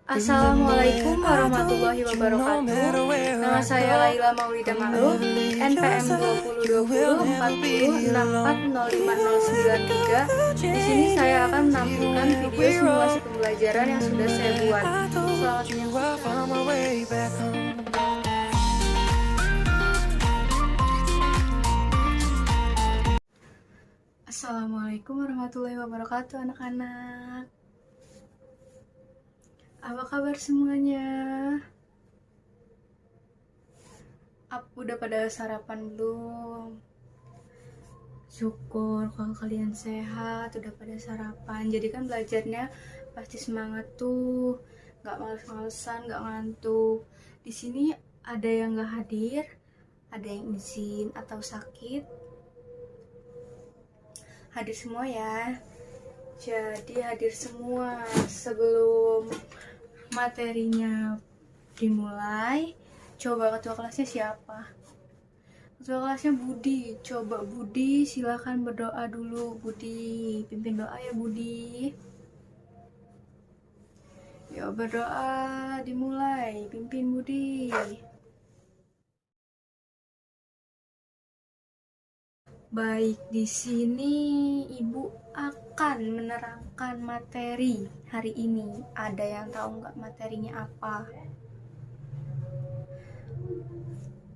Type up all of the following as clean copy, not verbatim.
Assalamualaikum warahmatullahi wabarakatuh. Nama saya Laila Maulida Ma'ruf, NPM 2020 64050993. Di sini saya akan menampilkan video simulasi pembelajaran yang sudah saya buat. Selamat menyaksikan. Assalamualaikum warahmatullahi wabarakatuh, anak-anak. Apa kabar semuanya? Udah pada sarapan belum? Syukur kalau kalian sehat, udah pada sarapan. Jadi kan belajarnya pasti semangat tuh, nggak males-malesan, nggak ngantuk. Di sini ada yang nggak hadir, ada yang izin atau sakit. Hadir semua ya. Jadi hadir semua. Sebelum materinya dimulai, coba ketua kelasnya siapa? Ketua kelasnya Budi. Coba Budi, silakan berdoa dulu. Budi, pimpin doa ya Budi. Yuk berdoa, dimulai. Pimpin Budi. Baik, di sini Ibu akan menerangkan materi hari ini. Ada yang tahu nggak materinya apa?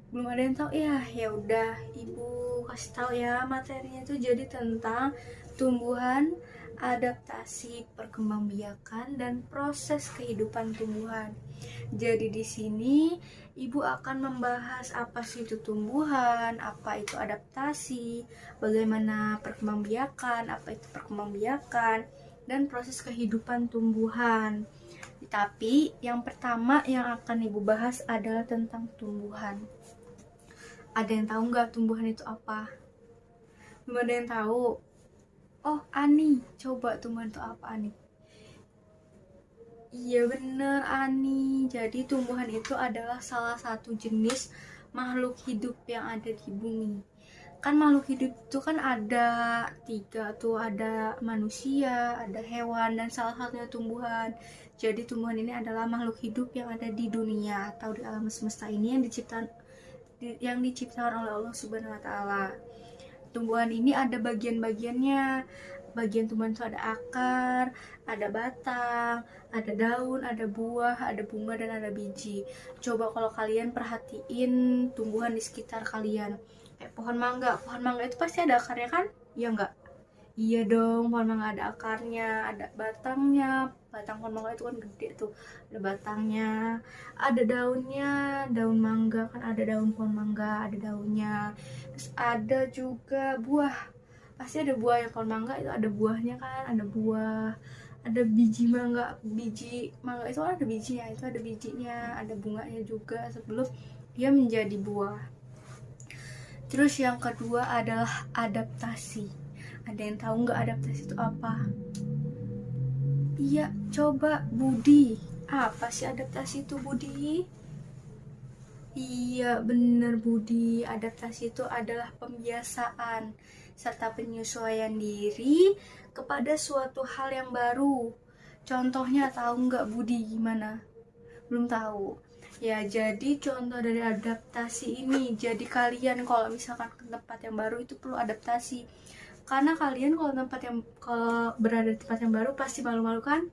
Belum ada yang tahu ya? Ya udah, Ibu kasih tahu ya, materinya itu jadi tentang tumbuhan, adaptasi, perkembangbiakan, dan proses kehidupan tumbuhan. Jadi di sini Ibu akan membahas apa sih itu tumbuhan, apa itu adaptasi, bagaimana perkembangbiakan, apa itu perkembangbiakan, dan proses kehidupan tumbuhan. Tapi yang pertama yang akan Ibu bahas adalah tentang tumbuhan. Ada yang tahu nggak tumbuhan itu apa? Belum ada yang tahu? Oh, Ani, coba tumbuhan itu apa, Ani? Iya bener, Ani. Jadi tumbuhan itu adalah salah satu jenis makhluk hidup yang ada di bumi. Kan makhluk hidup itu kan ada 3 tuh, ada manusia, ada hewan, dan salah satunya tumbuhan. Jadi tumbuhan ini adalah makhluk hidup yang ada di dunia atau di alam semesta ini yang diciptakan oleh Allah Subhanahu wa Ta'ala. Tumbuhan ini ada bagian-bagiannya. Bagian tumbuhan itu ada akar, ada batang, ada daun, ada buah, ada bunga, dan ada biji. Coba kalau kalian perhatiin tumbuhan di sekitar kalian, kayak pohon mangga itu pasti ada akarnya kan? Iya nggak? Iya dong, pohon mangga ada akarnya, ada batangnya. Batang pohon mangga itu kan gede tuh, ada batangnya, ada daunnya. Daun mangga kan ada daun pohon mangga, ada daunnya. Terus ada juga buah, pasti ada buah. Yang pohon mangga itu ada buahnya kan, ada buah, ada biji mangga itu kan ada bijinya, itu ada bijinya, ada bunganya juga sebelum dia menjadi buah. Terus yang kedua adalah adaptasi. Ada yang tahu nggak adaptasi itu apa? Iya, coba Budi, apa sih adaptasi itu Budi? Iya bener Budi, adaptasi itu adalah pembiasaan serta penyesuaian diri kepada suatu hal yang baru. Contohnya tahu nggak Budi gimana? Belum tahu. Ya jadi contoh dari adaptasi ini, jadi kalian kalau misalkan ke tempat yang baru itu perlu adaptasi. Karena kalian kalau berada di tempat yang baru pasti malu-malu kan?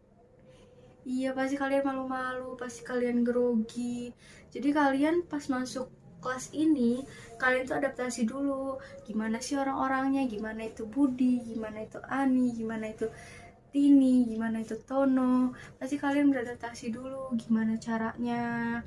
Iya pasti kalian malu-malu, pasti kalian grogi. Jadi kalian pas masuk kelas ini, kalian tuh adaptasi dulu. Gimana sih orang-orangnya, gimana itu Budi, gimana itu Ani, gimana itu Tini, gimana itu Tono. Pasti kalian beradaptasi dulu, gimana caranya,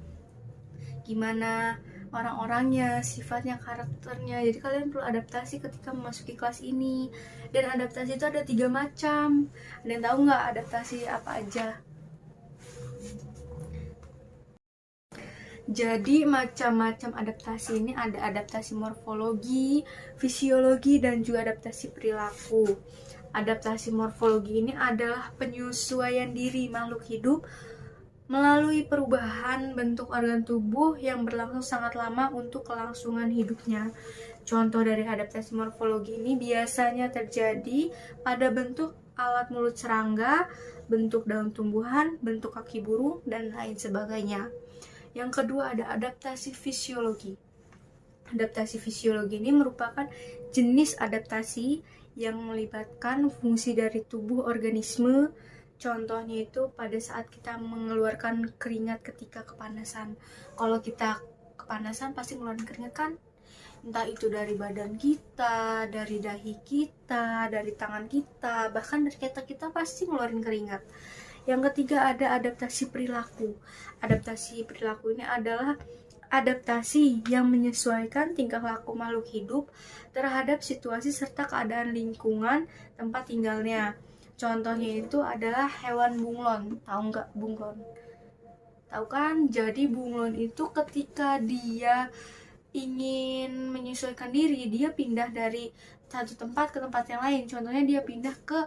gimana orang-orangnya, sifatnya, karakternya. Jadi kalian perlu adaptasi ketika memasuki kelas ini. Dan adaptasi itu ada 3 macam. Ada yang tahu nggak adaptasi apa aja? Jadi macam-macam adaptasi ini ada adaptasi morfologi, fisiologi, dan juga adaptasi perilaku. Adaptasi morfologi ini adalah penyesuaian diri makhluk hidup melalui perubahan bentuk organ tubuh yang berlangsung sangat lama untuk kelangsungan hidupnya. Contoh dari adaptasi morfologi ini biasanya terjadi pada bentuk alat mulut serangga, bentuk daun tumbuhan, bentuk kaki burung, dan lain sebagainya. Yang kedua ada adaptasi fisiologi. Adaptasi fisiologi ini merupakan jenis adaptasi yang melibatkan fungsi dari tubuh organisme. Contohnya itu pada saat kita mengeluarkan keringat ketika kepanasan. Kalau kita kepanasan pasti mengeluarkan keringat kan? Entah itu dari badan kita, dari dahi kita, dari tangan kita, bahkan dari kita pasti ngeluarin keringat. Yang ketiga ada adaptasi perilaku. Adaptasi perilaku ini adalah adaptasi yang menyesuaikan tingkah laku makhluk hidup terhadap situasi serta keadaan lingkungan tempat tinggalnya. Contohnya itu adalah hewan bunglon. Tahu nggak bunglon? Tahu kan? Jadi bunglon itu ketika dia ingin menyesuaikan diri, dia pindah dari satu tempat ke tempat yang lain. Contohnya dia pindah ke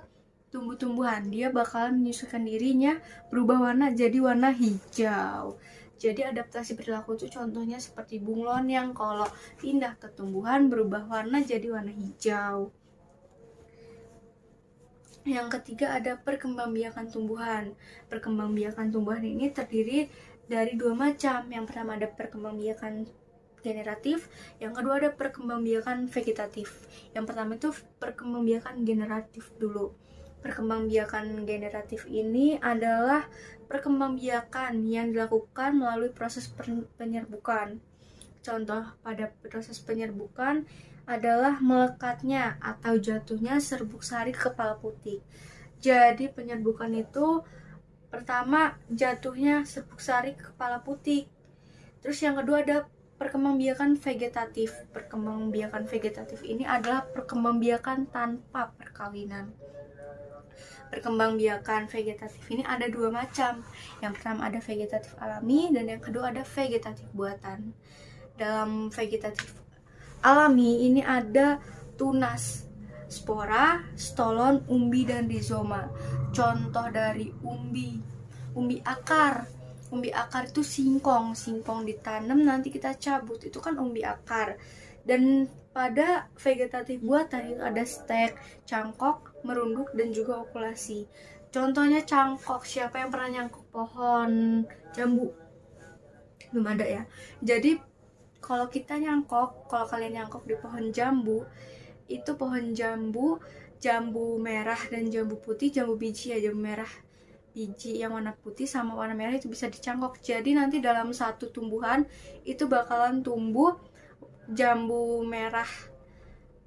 tumbuh-tumbuhan, dia bakalan menyesuaikan dirinya, berubah warna jadi warna hijau. Jadi adaptasi perilaku itu contohnya seperti bunglon yang kalau pindah ke tumbuhan berubah warna jadi warna hijau. Yang ketiga ada perkembangbiakan tumbuhan. Perkembangbiakan tumbuhan ini terdiri dari dua macam. Yang pertama ada perkembangbiakan generatif, yang kedua ada perkembangbiakan vegetatif. Yang pertama itu perkembangbiakan generatif dulu. Perkembangbiakan generatif ini adalah perkembangbiakan yang dilakukan melalui proses penyerbukan. Contoh pada proses penyerbukan adalah melekatnya atau jatuhnya serbuk sari ke kepala putik. Jadi penyerbukan itu pertama jatuhnya serbuk sari ke kepala putik. Terus yang kedua ada perkembangbiakan vegetatif. Perkembangbiakan vegetatif ini adalah perkembangbiakan tanpa perkawinan. Perkembangbiakan vegetatif ini ada dua macam. Yang pertama ada vegetatif alami dan yang kedua ada vegetatif buatan. Dalam vegetatif alami ini ada tunas, spora, stolon, umbi, dan rizoma. Contoh dari umbi akar. Umbi akar itu singkong ditanam nanti kita cabut, itu kan umbi akar. Dan pada vegetatif buatan itu ada stek, cangkok, merunduk, dan juga okulasi. Contohnya cangkok, siapa yang pernah nyangkok pohon jambu? Belum ada ya. Jadi kalau kalian nyangkok di pohon jambu, itu pohon jambu merah dan jambu putih, jambu biji ya, jambu merah biji yang warna putih sama warna merah itu bisa dicangkok. Jadi nanti dalam satu tumbuhan itu bakalan tumbuh jambu merah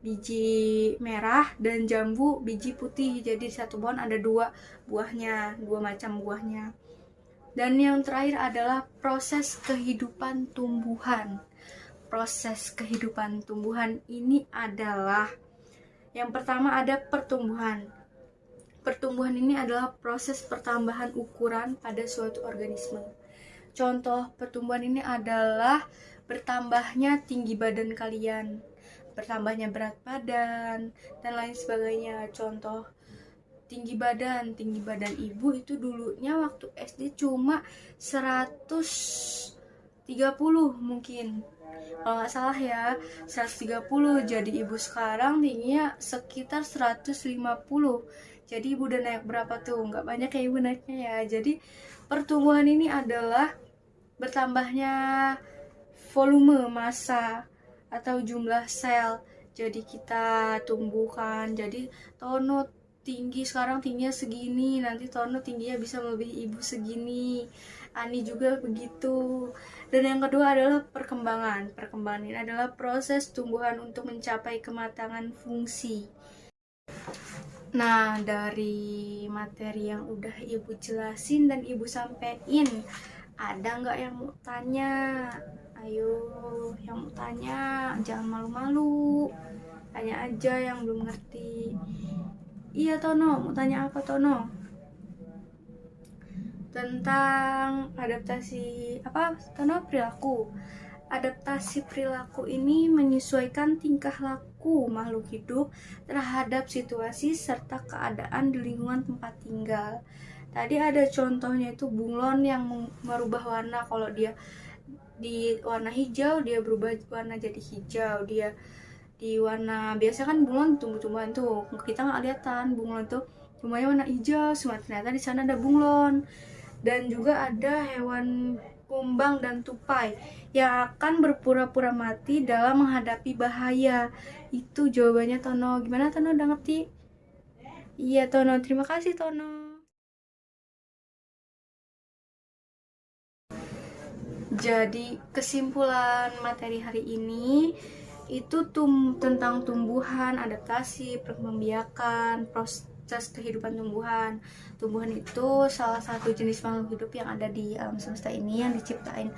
biji merah dan jambu biji putih. Jadi di satu pohon ada dua macam buahnya. Dan yang terakhir adalah proses kehidupan tumbuhan. Proses kehidupan tumbuhan ini adalah yang pertama ada pertumbuhan. Pertumbuhan ini adalah proses pertambahan ukuran pada suatu organisme. Contoh pertumbuhan ini adalah bertambahnya tinggi badan kalian, bertambahnya berat badan, dan lain sebagainya. Contoh tinggi badan ibu itu dulunya waktu SD cuma 130 mungkin. Kalau nggak salah ya 130, jadi ibu sekarang tingginya sekitar 150. Jadi ibu udah naik berapa tuh? Nggak banyak ya ibu naiknya ya. Jadi pertumbuhan ini adalah bertambahnya volume, massa, atau jumlah sel. Jadi kita tumbuhkan. Jadi Tono tinggi sekarang tingginya segini, nanti Tono tingginya bisa melebihi ibu segini. Ani juga begitu. Dan yang kedua adalah perkembangan. Perkembangan ini adalah proses tumbuhan untuk mencapai kematangan fungsi. Nah, dari materi yang udah ibu jelasin dan ibu sampein, ada nggak yang mau tanya? Ayo, yang mau tanya, jangan malu-malu. Tanya aja yang belum ngerti. Iya Tono, mau tanya apa Tono? Tentang adaptasi apa Tono? Perilaku. Adaptasi perilaku ini menyesuaikan tingkah laku makhluk hidup terhadap situasi serta keadaan di lingkungan tempat tinggal. Tadi ada contohnya itu bunglon yang merubah warna. Kalau dia di warna hijau, dia berubah warna jadi hijau. Dia di warna biasa kan bunglon tumbuh-tumbuhan tuh, kita nggak kelihatan bunglon tuh Semuanya warna hijau semua. Ternyata di sana ada bunglon. Dan juga ada hewan kumbang dan tupai yang akan berpura-pura mati dalam menghadapi bahaya. Itu jawabannya Tono. Gimana Tono, udah ngerti? Iya Tono, terima kasih Tono. Jadi kesimpulan materi hari ini itu tentang tumbuhan, adaptasi, perkembangbiakan, proses kehidupan tumbuhan. Tumbuhan itu salah satu jenis makhluk hidup yang ada di alam semesta ini yang diciptain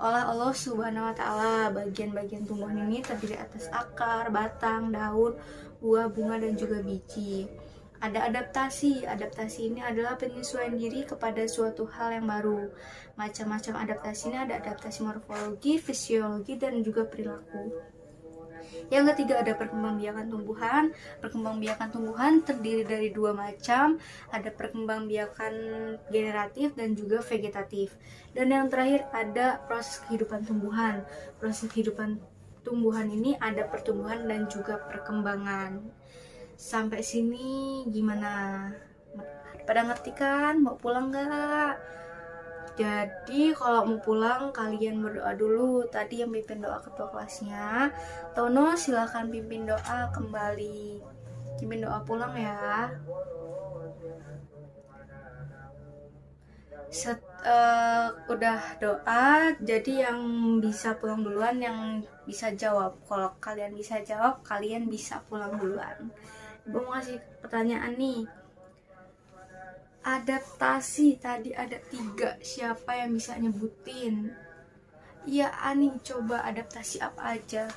oleh Allah Subhanahu wa Ta'ala. Bagian-bagian tumbuhan ini terdiri atas akar, batang, daun, buah, bunga, dan juga biji. Ada adaptasi. Adaptasi ini adalah penyesuaian diri kepada suatu hal yang baru. Macam-macam adaptasi ini ada adaptasi morfologi, fisiologi, dan juga perilaku. Yang ketiga ada perkembangbiakan tumbuhan. Perkembangbiakan tumbuhan terdiri dari dua macam, ada perkembangbiakan generatif dan juga vegetatif. Dan yang terakhir ada proses kehidupan tumbuhan. Proses kehidupan tumbuhan ini ada pertumbuhan dan juga perkembangan. Sampai sini gimana? Pada ngerti kan? Mau pulang gak? Jadi kalau mau pulang kalian berdoa dulu. Tadi yang pimpin doa ketua kelasnya Tono, silahkan pimpin doa kembali. Pimpin doa pulang ya. Udah doa, jadi yang bisa pulang duluan yang bisa jawab. Kalau kalian bisa jawab, kalian bisa pulang duluan. Ibu mau kasih pertanyaan nih. Adaptasi tadi ada 3. Siapa yang bisa nyebutin? Iya Ani, coba adaptasi apa aja?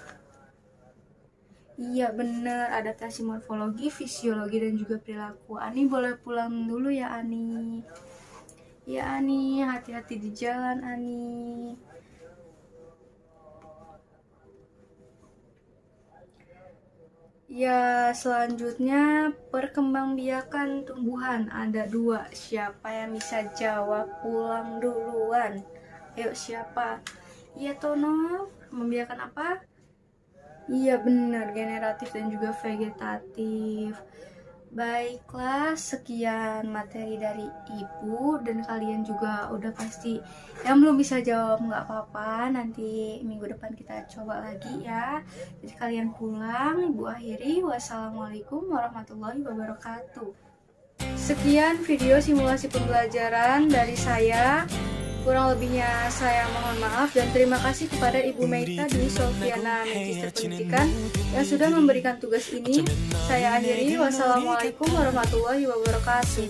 Iya bener, adaptasi morfologi, fisiologi, dan juga perilaku. Ani boleh pulang dulu ya Ani. Ya Ani, hati-hati di jalan Ani. Ya, selanjutnya perkembangbiakan tumbuhan ada 2. Siapa yang bisa jawab pulang duluan? Ayo siapa? Iya Tono, membiarkan apa? Iya benar, generatif dan juga vegetatif. Baiklah, sekian materi dari Ibu, dan kalian juga udah pasti yang belum bisa jawab nggak apa-apa, nanti minggu depan kita coba lagi ya. Jadi kalian pulang, Ibu akhiri. Wassalamualaikum warahmatullahi wabarakatuh. Sekian video simulasi pembelajaran dari saya. Kurang lebihnya saya mohon maaf, dan terima kasih kepada Ibu Meita di Sofiana Magister Pendidikan yang sudah memberikan tugas ini. Saya akhiri. Wassalamualaikum warahmatullahi wabarakatuh.